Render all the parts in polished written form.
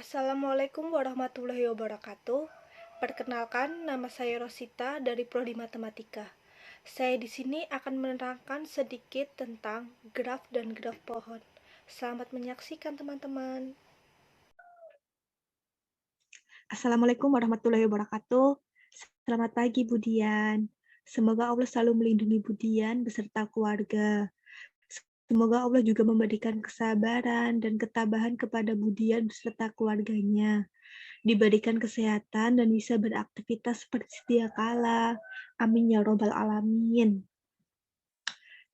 Assalamualaikum warahmatullahi wabarakatuh. Perkenalkan, nama saya Rosita dari Prodi Matematika. Saya di sini akan menerangkan sedikit tentang graf dan graf pohon. Selamat menyaksikan teman-teman. Assalamualaikum warahmatullahi wabarakatuh. Selamat pagi, Budian. Semoga Allah selalu melindungi Budian beserta keluarga. Semoga Allah juga memberikan kesabaran dan ketabahan kepada Budian beserta keluarganya. Diberikan kesehatan dan bisa beraktivitas seperti sedia kala. Amin ya robbal alamin.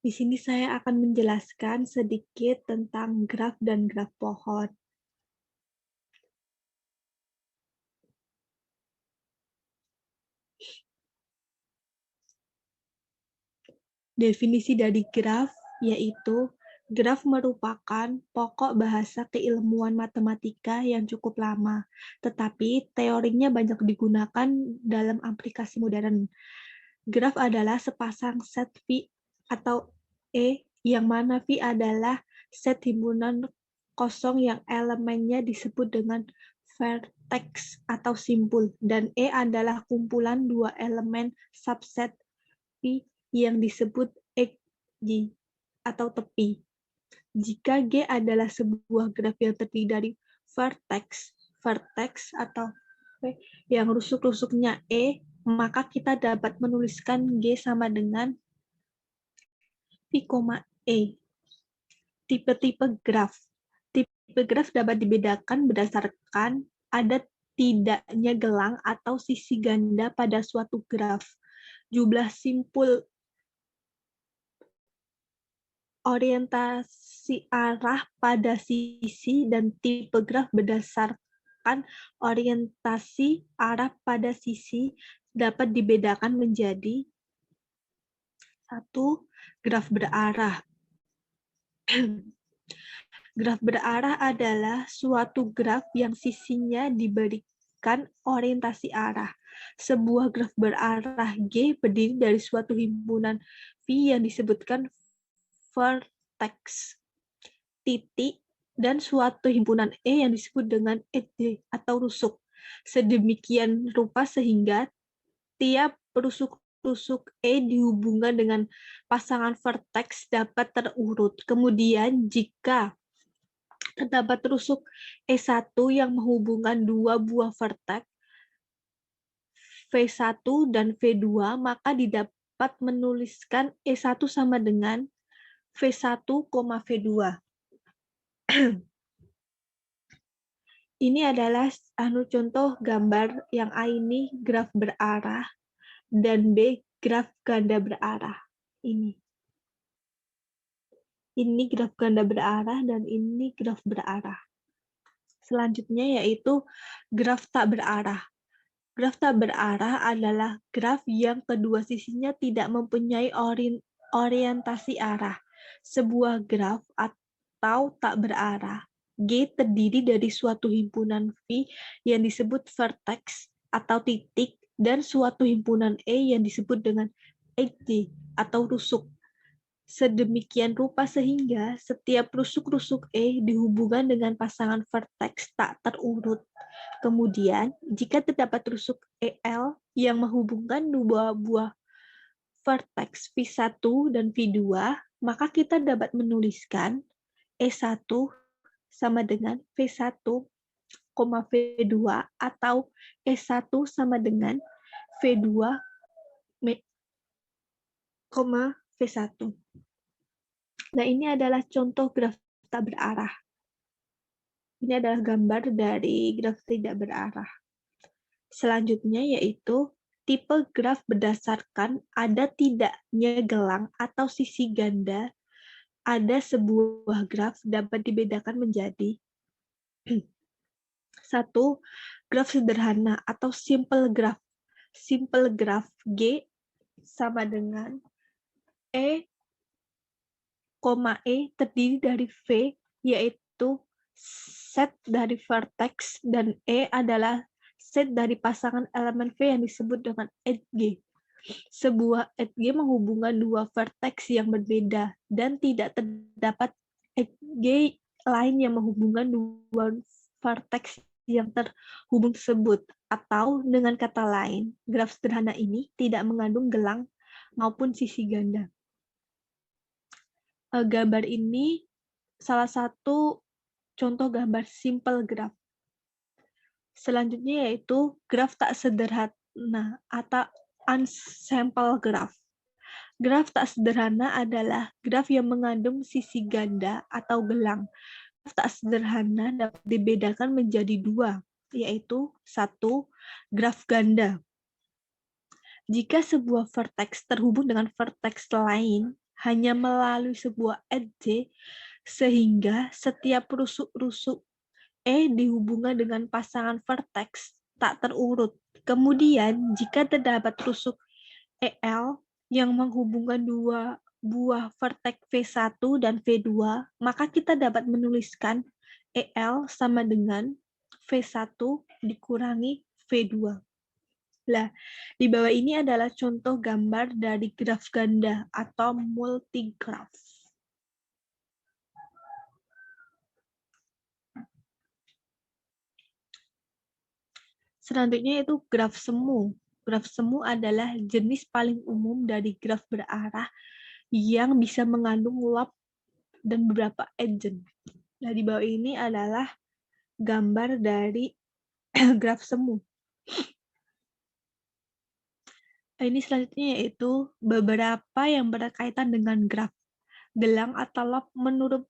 Di sini saya akan menjelaskan sedikit tentang graf dan graf pohon. Definisi dari graf yaitu graf merupakan pokok bahasa keilmuan matematika yang cukup lama, tetapi teorinya banyak digunakan dalam aplikasi modern. Graf adalah sepasang set V atau E, yang mana V adalah set himpunan kosong yang elemennya disebut dengan vertex atau simpul, dan E adalah kumpulan dua elemen subset V yang disebut edge atau tepi. Jika G adalah sebuah graf yang terdiri dari vertex atau yang rusuk-rusuknya E, maka kita dapat menuliskan G sama dengan V, E. Tipe-tipe graf. Tipe graf dapat dibedakan berdasarkan ada tidaknya gelang atau sisi ganda pada suatu graf. Jumlah simpul orientasi arah pada sisi dan tipe graf berdasarkan orientasi arah pada sisi dapat dibedakan menjadi satu, graf berarah. Graf berarah adalah suatu graf yang sisinya diberikan orientasi arah. Sebuah graf berarah G berdiri dari suatu himpunan V yang disebutkan vertex, titik, dan suatu himpunan E yang disebut dengan edge atau rusuk. Sedemikian rupa sehingga tiap rusuk-rusuk E dihubungkan dengan pasangan vertex dapat terurut. Kemudian jika terdapat rusuk E1 yang menghubungkan dua buah vertex V1 dan V2, maka didapat menuliskan E1 sama dengan V1, V2. Ini adalah contoh gambar yang A ini graf berarah dan B graf ganda berarah. Ini graf ganda berarah dan ini graf berarah. Selanjutnya yaitu graf tak berarah. Graf tak berarah adalah graf yang kedua sisinya tidak mempunyai orientasi arah. Sebuah graf atau tak berarah G terdiri dari suatu himpunan V yang disebut vertex atau titik dan suatu himpunan E yang disebut dengan edge atau rusuk. Sedemikian rupa sehingga setiap rusuk-rusuk E dihubungkan dengan pasangan vertex tak terurut. Kemudian, jika terdapat rusuk EL yang menghubungkan dua buah vertex V1 dan V2, maka kita dapat menuliskan E1 sama dengan V1, V2 atau E1 sama dengan V2, V1. Nah, ini adalah contoh graf tak berarah. Ini adalah gambar dari graf tidak berarah. Selanjutnya yaitu tipe graf berdasarkan ada tidaknya gelang atau sisi ganda. Ada sebuah graf dapat dibedakan menjadi satu, graf sederhana atau simple graph. Simple graph G sama dengan E, E terdiri dari V, yaitu set dari vertex, dan E adalah set dari pasangan elemen V yang disebut dengan edge. Sebuah edge menghubungkan dua vertex yang berbeda, dan tidak terdapat edge lain yang menghubungkan dua vertex yang terhubung tersebut. Atau dengan kata lain, graf sederhana ini tidak mengandung gelang maupun sisi ganda. Gambar ini salah satu contoh gambar simple graph. Selanjutnya yaitu graf tak sederhana atau unsample graph. Graf tak sederhana adalah graf yang mengandung sisi ganda atau gelang. Graf tak sederhana dapat dibedakan menjadi dua, yaitu satu, graf ganda. Jika sebuah vertex terhubung dengan vertex lain hanya melalui sebuah edge, sehingga setiap rusuk-rusuk E dihubungkan dengan pasangan vertex tak terurut. Kemudian, jika terdapat rusuk EL yang menghubungkan dua buah vertex V1 dan V2, maka kita dapat menuliskan EL sama dengan V1 dikurangi V2. Nah, di bawah ini adalah contoh gambar dari graf ganda atau multigraf. Selanjutnya itu graf semu. Graf semu adalah jenis paling umum dari graf berarah yang bisa mengandung lob dan beberapa agent. Nah, di bawah ini adalah gambar dari graf semu. Ini selanjutnya yaitu beberapa yang berkaitan dengan graf. Gelang atau lob menurut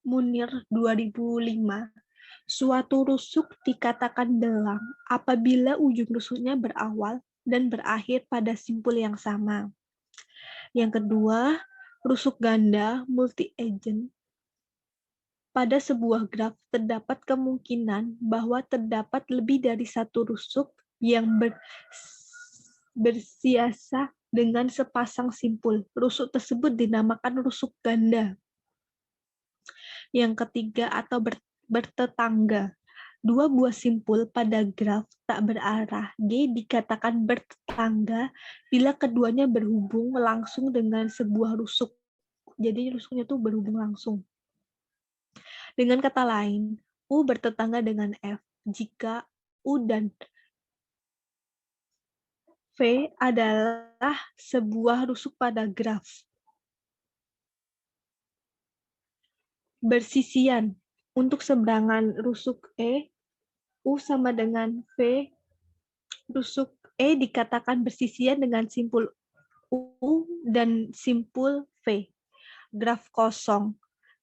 Munir 2005, suatu rusuk dikatakan gelang apabila ujung rusuknya berawal dan berakhir pada simpul yang sama. Yang kedua, rusuk ganda multi-agent. Pada sebuah graf terdapat kemungkinan bahwa terdapat lebih dari satu rusuk yang bersiasa dengan sepasang simpul. Rusuk tersebut dinamakan rusuk ganda. Yang ketiga atau bertetangga. Dua buah simpul pada graf tak berarah G dikatakan bertetangga bila keduanya berhubung langsung dengan sebuah rusuk. Jadi rusuknya tuh berhubung langsung. Dengan kata lain, U bertetangga dengan F jika U dan V adalah sebuah rusuk pada graf. Bersisian. Untuk seberangan rusuk E, U sama dengan V. Rusuk E dikatakan bersisian dengan simpul U dan simpul V. Graf kosong.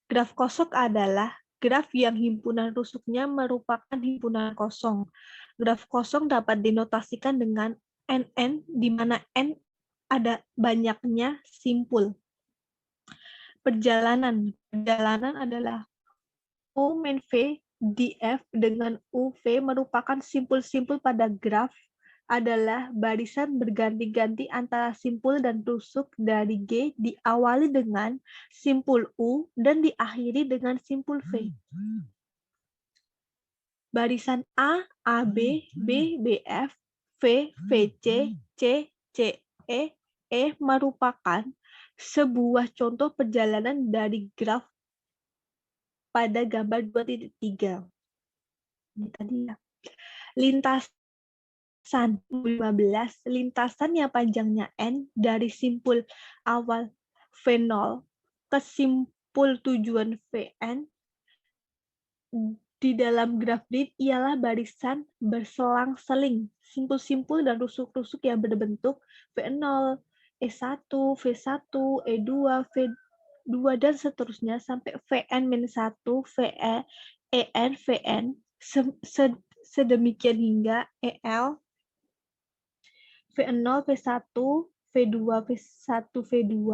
Graf kosong adalah graf yang himpunan rusuknya merupakan himpunan kosong. Graf kosong dapat dinotasikan dengan NN, di mana N ada banyaknya simpul. Perjalanan adalah U min V df dengan UV merupakan simpul-simpul pada graf adalah barisan berganti-ganti antara simpul dan rusuk dari G diawali dengan simpul U dan diakhiri dengan simpul V. Barisan A, AB, B, BF, V, VC, C, CE, E merupakan sebuah contoh perjalanan dari graf pada gambar 2.3. Ini tadi ya. Lintasan 15, lintasan yang panjangnya N dari simpul awal V0 ke simpul tujuan Vn di dalam graf grid ialah barisan berselang-seling, simpul-simpul dan rusuk-rusuk yang berbentuk V0, E1, V1, E2, V2, dan seterusnya sampai Vn-1, Ve, En, Vn, sedemikian hingga El, V0, V1, V2, V1, V2,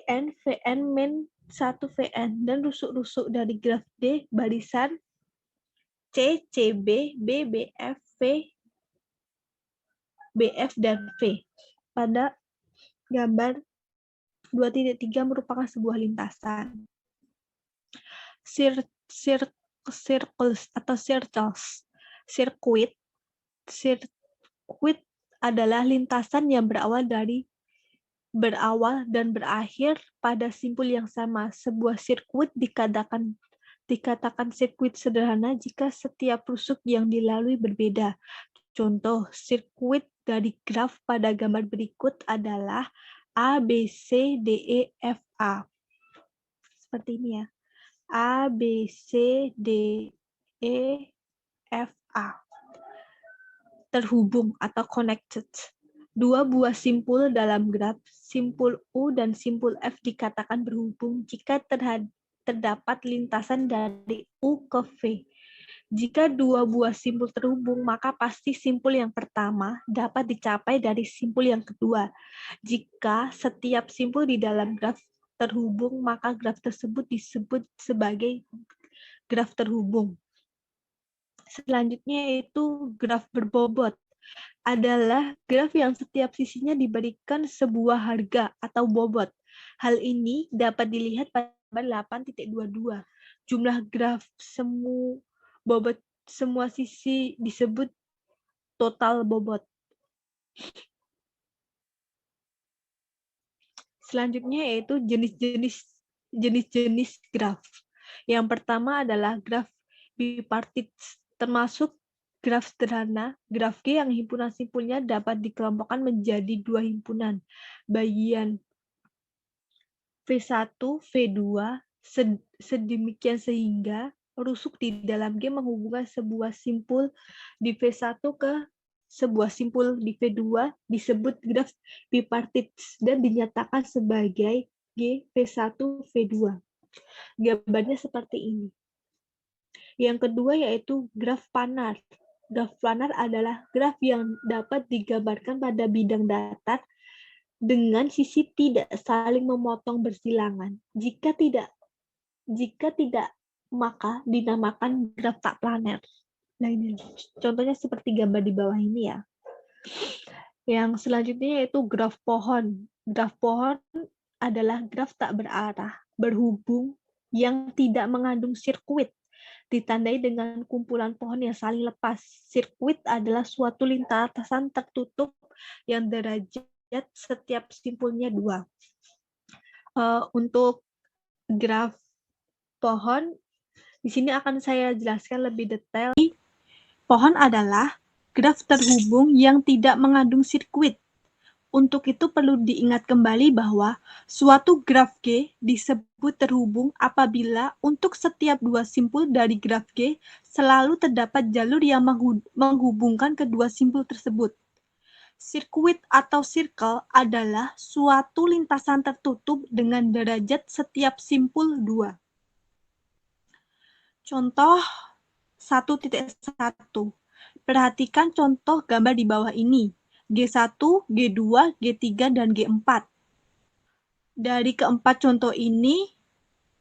En, Vn, min 1 Vn, dan rusuk-rusuk dari graf D barisan C, CB, B, BF, V, BF, dan V. Pada gambar 2.3 merupakan sebuah lintasan. Circles atau circles. Sirkuit adalah lintasan yang berawal dan berakhir pada simpul yang sama. Sebuah sirkuit dikatakan sirkuit sederhana jika setiap rusuk yang dilalui berbeda. Contoh sirkuit dari graf pada gambar berikut adalah A, B, C, D, E, F, A. Seperti ini ya. A, B, C, D, E, F, A. Terhubung atau connected. Dua buah simpul dalam graf, simpul U dan simpul F dikatakan berhubung jika terdapat lintasan dari U ke V. Jika dua buah simpul terhubung, maka pasti simpul yang pertama dapat dicapai dari simpul yang kedua. Jika setiap simpul di dalam graf terhubung, maka graf tersebut disebut sebagai graf terhubung. Selanjutnya yaitu graf berbobot. Adalah graf yang setiap sisinya diberikan sebuah harga atau bobot. Hal ini dapat dilihat pada 8.22. Jumlah graf bobot semua sisi disebut total bobot. Selanjutnya yaitu jenis-jenis graf. Yang pertama adalah graf bipartit, termasuk graf sederhana, graf G yang himpunan simpulnya dapat dikelompokkan menjadi dua himpunan. Bagian V1, V2, sedemikian sehingga rusuk di dalam G menghubungkan sebuah simpul di V1 ke sebuah simpul di V2 disebut graf bipartit dan dinyatakan sebagai G V1 V2. Gambarnya seperti ini. Yang kedua yaitu graf planar. Graf planar adalah graf yang dapat digambarkan pada bidang datar dengan sisi tidak saling memotong bersilangan. Jika tidak, maka dinamakan graf tak planar. Nah ini contohnya seperti gambar di bawah ini ya. Yang selanjutnya yaitu graf pohon. Graf pohon adalah graf tak berarah, berhubung yang tidak mengandung sirkuit, ditandai dengan kumpulan pohon yang saling lepas. Sirkuit adalah suatu lintasan tertutup yang derajat setiap simpulnya 2. Untuk graf pohon, di sini akan saya jelaskan lebih detail. Pohon adalah graf terhubung yang tidak mengandung sirkuit. Untuk itu perlu diingat kembali bahwa suatu graf G disebut terhubung apabila untuk setiap dua simpul dari graf G selalu terdapat jalur yang menghubungkan kedua simpul tersebut. Sirkuit atau circle adalah suatu lintasan tertutup dengan derajat setiap simpul 2. Contoh 1.1. Perhatikan contoh gambar di bawah ini. G1, G2, G3, dan G4. Dari keempat contoh ini,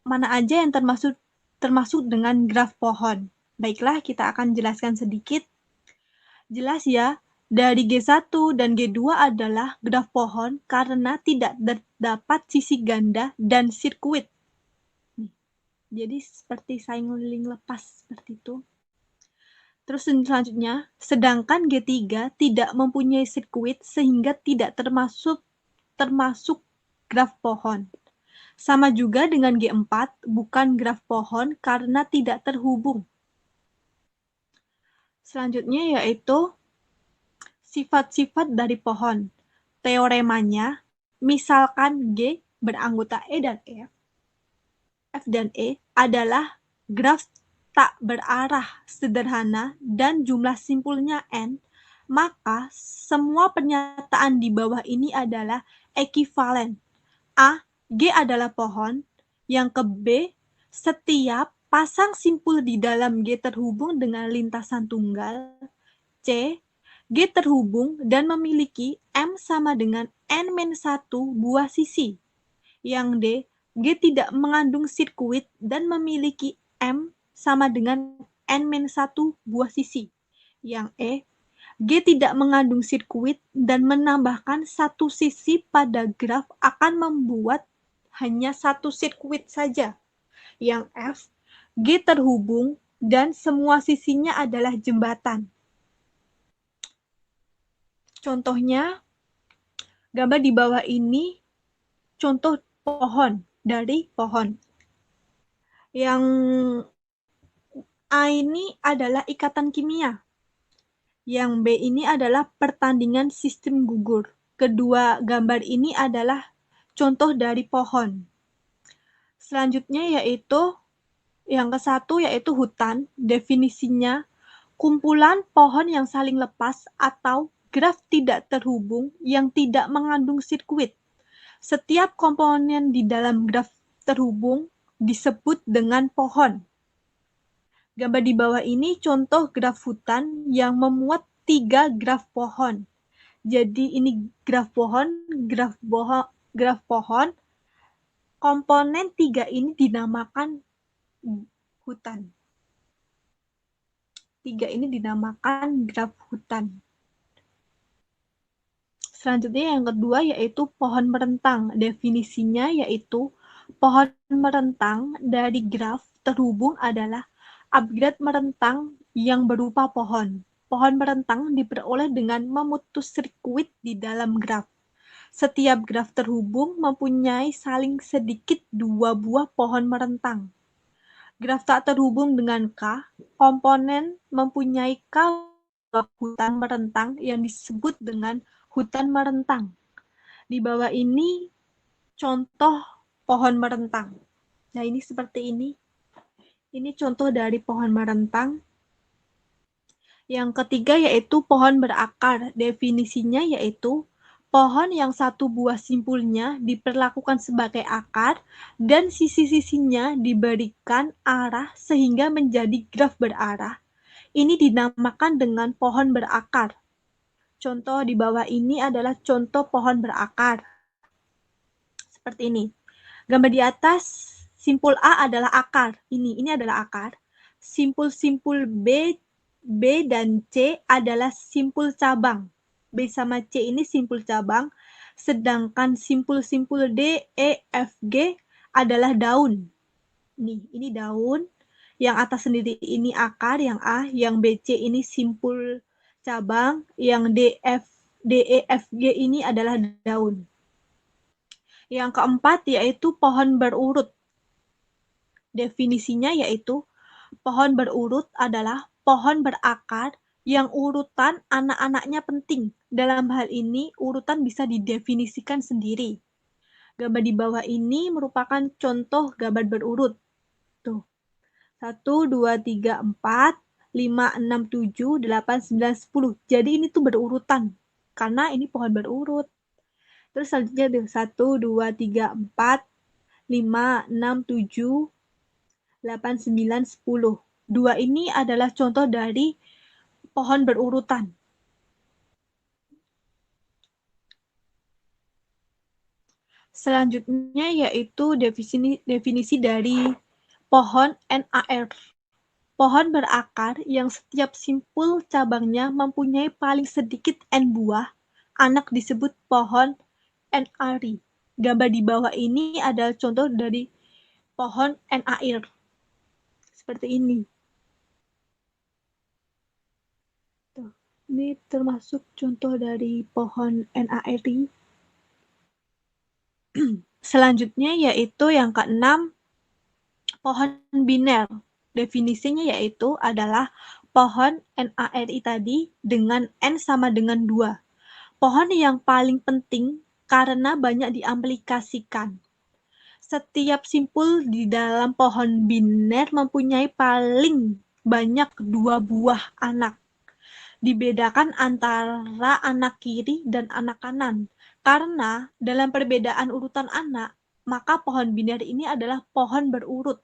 mana aja yang termasuk dengan graf pohon? Baiklah, kita akan jelaskan sedikit. Jelas ya, dari G1 dan G2 adalah graf pohon karena tidak terdapat sisi ganda dan sirkuit. Jadi seperti saing-liling lepas seperti itu. Terus selanjutnya, sedangkan G3 tidak mempunyai sirkuit sehingga tidak termasuk graf pohon. Sama juga dengan G4, bukan graf pohon karena tidak terhubung. Selanjutnya yaitu sifat-sifat dari pohon. Teoremanya, misalkan G beranggota E dan F, F dan E adalah graf tak berarah sederhana dan jumlah simpulnya N, maka semua pernyataan di bawah ini adalah ekivalen. A, G adalah pohon. Yang ke B, setiap pasang simpul di dalam G terhubung dengan lintasan tunggal. C, G terhubung dan memiliki M sama dengan N-1 buah sisi. Yang D, G tidak mengandung sirkuit dan memiliki M sama dengan N-1 buah sisi. Yang E, G tidak mengandung sirkuit dan menambahkan satu sisi pada graf akan membuat hanya satu sirkuit saja. Yang F, G terhubung dan semua sisinya adalah jembatan. Contohnya, gambar di bawah ini contoh pohon, dari pohon. Yang A ini adalah ikatan kimia. Yang B ini adalah pertandingan sistem gugur. Kedua gambar ini adalah contoh dari pohon. Selanjutnya yaitu yang ke-1 yaitu hutan. Definisinya kumpulan pohon yang saling lepas atau graf tidak terhubung yang tidak mengandung sirkuit. Setiap komponen di dalam graf terhubung disebut dengan pohon. Gambar di bawah ini contoh graf hutan yang memuat 3 graf pohon. Jadi ini graf pohon, komponen 3 ini dinamakan hutan. 3 ini dinamakan graf hutan. Selanjutnya yang kedua yaitu pohon merentang. Definisinya yaitu pohon merentang dari graf terhubung adalah upgrade merentang yang berupa pohon. Pohon merentang diperoleh dengan memutus sirkuit di dalam graf. Setiap graf terhubung mempunyai saling sedikit 2 buah pohon merentang. Graf tak terhubung dengan K, komponen mempunyai K hutan merentang yang disebut dengan hutan merentang. Di bawah ini contoh pohon merentang. Nah, ini seperti ini. Ini contoh dari pohon merentang. Yang ketiga yaitu pohon berakar. Definisinya yaitu pohon yang satu buah simpulnya diperlakukan sebagai akar dan sisi-sisinya diberikan arah sehingga menjadi graf berarah. Ini dinamakan dengan pohon berakar. Contoh di bawah ini adalah contoh pohon berakar. Seperti ini. Gambar di atas, simpul A adalah akar. Ini adalah akar. Simpul-simpul B dan C adalah simpul cabang. B sama C ini simpul cabang. Sedangkan simpul-simpul D, E, F, G adalah daun. Ini daun. Yang atas sendiri ini akar, yang A. Yang B, C ini simpul cabang. Yang D, E, F, G ini adalah daun. Yang keempat yaitu pohon berurut. Definisinya yaitu pohon berurut adalah pohon berakar yang urutan anak-anaknya penting. Dalam hal ini, urutan bisa didefinisikan sendiri. Gambar di bawah ini merupakan contoh gambar berurut. Tuh. 1, 2, 3, 4, 5, 6, 7, 8, 9, 10. Jadi ini tuh berurutan. Karena ini pohon berurut. Terus selanjutnya 1, 2, 3, 4, 5, 6, 7, 8, 9, 10. 2 ini adalah contoh dari pohon berurutan. Selanjutnya yaitu definisi dari pohon NAR. Pohon berakar yang setiap simpul cabangnya mempunyai paling sedikit N buah anak disebut pohon NARI. Gambar di bawah ini adalah contoh dari pohon NAR. Seperti ini. Ini termasuk contoh dari pohon NARI. Selanjutnya yaitu yang keenam, pohon biner. Definisinya yaitu adalah pohon NARI tadi dengan N sama dengan 2. Pohon yang paling penting karena banyak diaplikasikan. Setiap simpul di dalam pohon biner mempunyai paling banyak 2 buah anak. Dibedakan antara anak kiri dan anak kanan. Karena dalam perbedaan urutan anak, maka pohon biner ini adalah pohon berurut.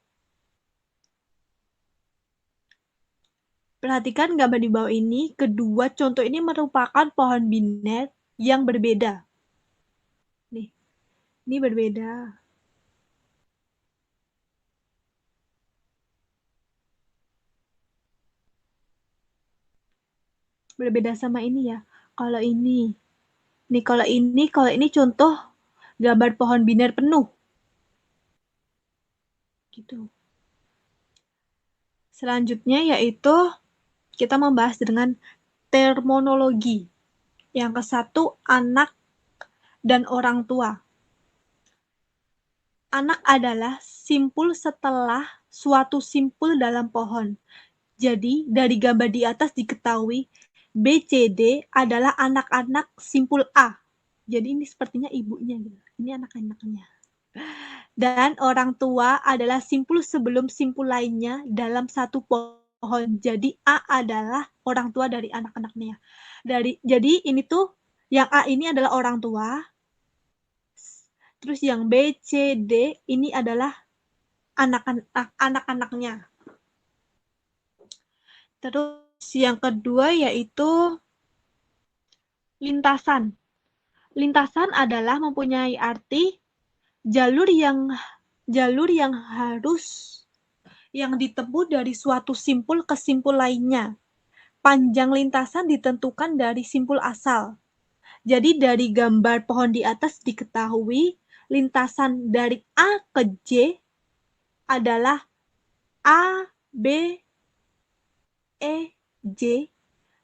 Perhatikan gambar di bawah ini, kedua contoh ini merupakan pohon biner yang berbeda. Nih, ini berbeda. Berbeda sama ini ya. Kalau ini contoh gambar pohon biner penuh. Gitu. Selanjutnya yaitu kita membahas dengan terminologi. Yang ke-1, anak dan orang tua. Anak adalah simpul setelah suatu simpul dalam pohon. Jadi, dari gambar di atas diketahui B, C, D adalah anak-anak simpul A. Jadi ini sepertinya ibunya. Ini anak-anaknya. Dan orang tua adalah simpul sebelum simpul lainnya dalam satu pohon. Jadi A adalah orang tua dari anak-anaknya. Jadi ini tuh yang A ini adalah orang tua. Terus yang B, C, D ini adalah anak-anaknya. Terus yang kedua yaitu lintasan. Lintasan adalah mempunyai arti jalur yang harus yang ditempuh dari suatu simpul ke simpul lainnya. Panjang lintasan ditentukan dari simpul asal. Jadi dari gambar pohon di atas diketahui lintasan dari A ke J adalah A, B, E, J.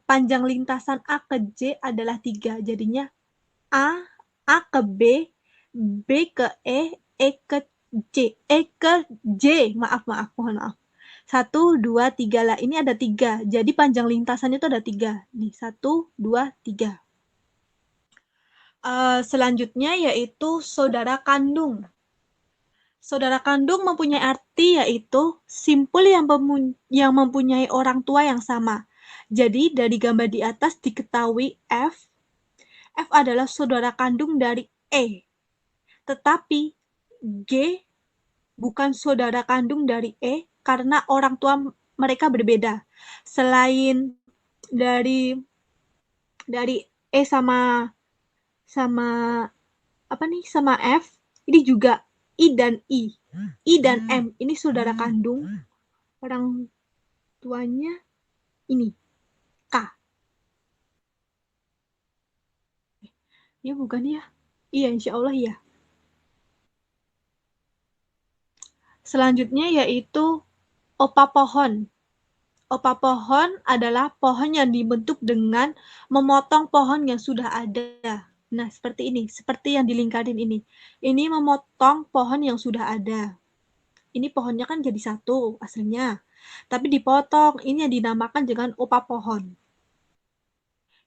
Panjang lintasan A ke J adalah 3. Jadinya A ke B, B ke E ke C, E ke J. Mohon maaf. 1, 2, 3 lah. Ini ada 3. Jadi panjang lintasannya itu ada 3. Nih, 1, 2, 3. Selanjutnya yaitu saudara kandung. Saudara kandung mempunyai arti yaitu simpul yang mempunyai orang tua yang sama. Jadi dari gambar di atas diketahui F adalah saudara kandung dari E. Tetapi G bukan saudara kandung dari E karena orang tua mereka berbeda. Selain dari E sama F, ini juga I dan dan M. Ini saudara kandung. Orang tuanya ini K. Ya bukan ya? Iya, insya Allah ya. Selanjutnya yaitu opa pohon. Opa pohon adalah pohon yang dibentuk dengan memotong pohon yang sudah ada. Nah, seperti ini, seperti yang dilingkarin ini. Ini memotong pohon yang sudah ada. Ini pohonnya kan jadi satu aslinya, tapi dipotong. Ini yang dinamakan dengan opa pohon.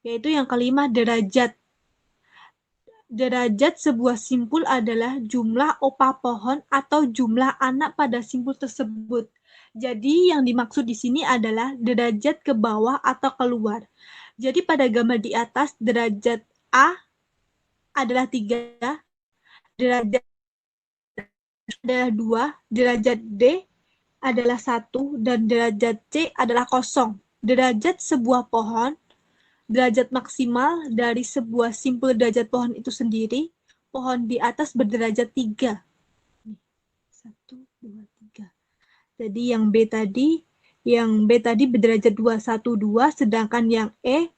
Yaitu yang kelima, derajat. Derajat sebuah simpul adalah jumlah opa pohon atau jumlah anak pada simpul tersebut. Jadi yang dimaksud di sini adalah derajat ke bawah atau keluar. Jadi pada gambar di atas derajat A adalah 3, derajat adalah 2, derajat D adalah 1, dan derajat C adalah 0. Derajat sebuah pohon, derajat maksimal dari sebuah simpul derajat pohon itu sendiri, pohon di atas berderajat 3. 1, 2, 3. Jadi yang B tadi berderajat 2, 1, 2, sedangkan yang E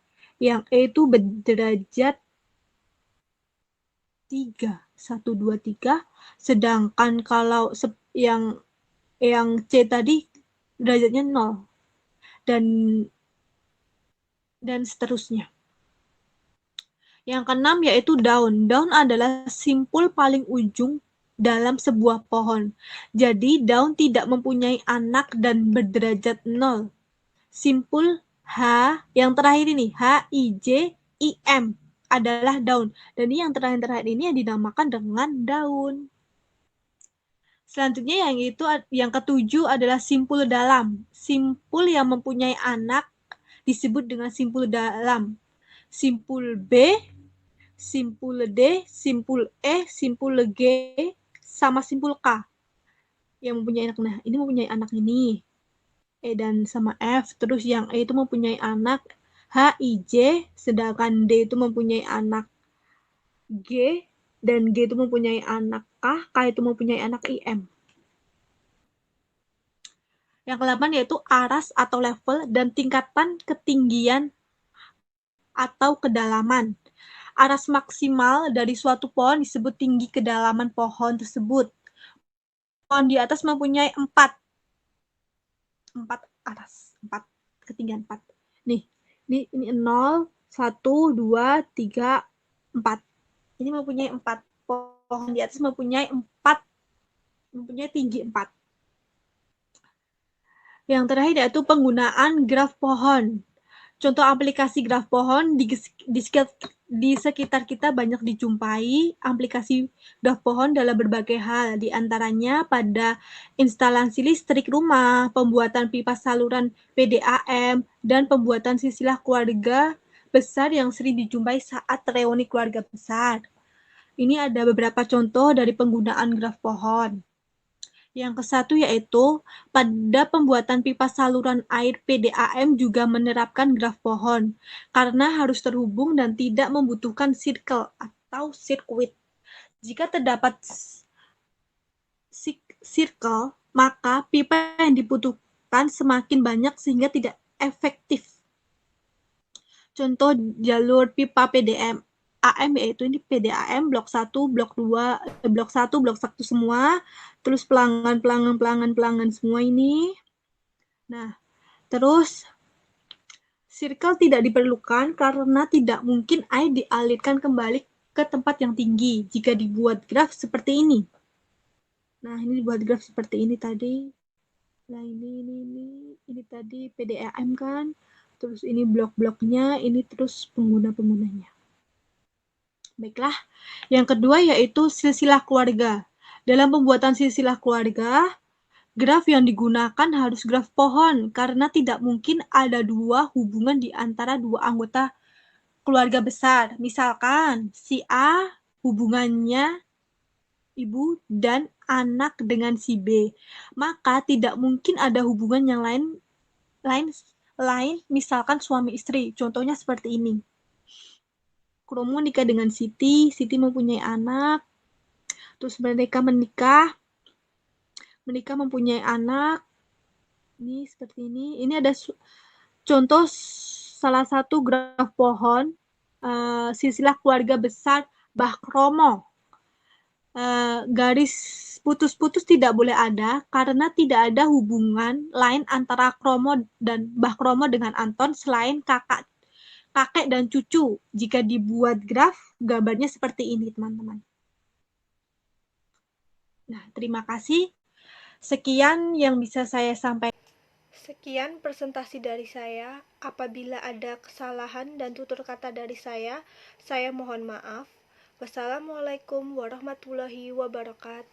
itu berderajat 3, 1, 2, 3, sedangkan kalau yang C tadi derajatnya 0, dan seterusnya. Yang keenam yaitu daun. Daun adalah simpul paling ujung dalam sebuah pohon. Jadi daun tidak mempunyai anak dan berderajat 0. Simpul H, yang terakhir ini, H, I, J, I, M adalah daun. Dan ini yang terakhir ini yang dinamakan dengan daun. Selanjutnya yang ketujuh adalah simpul dalam. Simpul yang mempunyai anak disebut dengan simpul dalam. Simpul B, simpul D, simpul E, simpul G, sama simpul K yang mempunyai anak. Nah, ini mempunyai anak ini. E dan sama F. Terus yang E itu mempunyai anak H, I, J, sedangkan D itu mempunyai anak G, dan G itu mempunyai anak K itu mempunyai anak I, M. Yang ke-8 yaitu aras atau level dan tingkatan ketinggian atau kedalaman. Aras maksimal dari suatu pohon disebut tinggi kedalaman pohon tersebut. Pohon di atas mempunyai 4 aras, 4 ketinggian 4. Nih, ini 0, 1, 2, 3, 4. Ini mempunyai 4. Pohon di atas mempunyai tinggi 4. Yang terakhir yaitu penggunaan graf pohon. Contoh aplikasi graf pohon di sekitar kita banyak dijumpai aplikasi graf pohon dalam berbagai hal, di antaranya pada instalasi listrik rumah, pembuatan pipa saluran PDAM, dan pembuatan silsilah keluarga besar yang sering dijumpai saat reuni keluarga besar. Ini ada beberapa contoh dari penggunaan graf pohon. Yang ke-1 yaitu pada pembuatan pipa saluran air PDAM juga menerapkan graf pohon karena harus terhubung dan tidak membutuhkan circle atau sirkuit. Jika terdapat circle, maka pipa yang dibutuhkan semakin banyak sehingga tidak efektif. Contoh jalur pipa PDAM AM yaitu ini PDAM blok 1, blok 2, blok 1, blok 1 semua, terus pelanggan semua ini. Nah, terus circle tidak diperlukan karena tidak mungkin air dialirkan kembali ke tempat yang tinggi jika dibuat graf seperti ini. Nah, ini dibuat graf seperti ini tadi. Nah, ini tadi PDAM kan. Terus ini blok-bloknya, ini terus pengguna-penggunanya. Baiklah, yang kedua yaitu silsilah keluarga. Dalam pembuatan silsilah keluarga, graf yang digunakan harus graf pohon karena tidak mungkin ada dua hubungan di antara dua anggota keluarga besar. Misalkan si A hubungannya ibu dan anak dengan si B, maka tidak mungkin ada hubungan yang lain misalkan suami istri. Contohnya seperti ini. Kromo nikah dengan Siti, Siti mempunyai anak, terus mereka menikah mempunyai anak, ini seperti ini. Ini ada contoh salah satu graf pohon silsilah keluarga besar Bahkromo. Garis putus-putus tidak boleh ada karena tidak ada hubungan lain antara Kromo dan Bahkromo dengan Anton selain kakek dan cucu. Jika dibuat graf, gambarnya seperti ini, teman-teman. Nah, terima kasih. Sekian yang bisa saya sampaikan. Sekian presentasi dari saya. Apabila ada kesalahan dan tutur kata dari saya mohon maaf. Wassalamualaikum warahmatullahi wabarakatuh.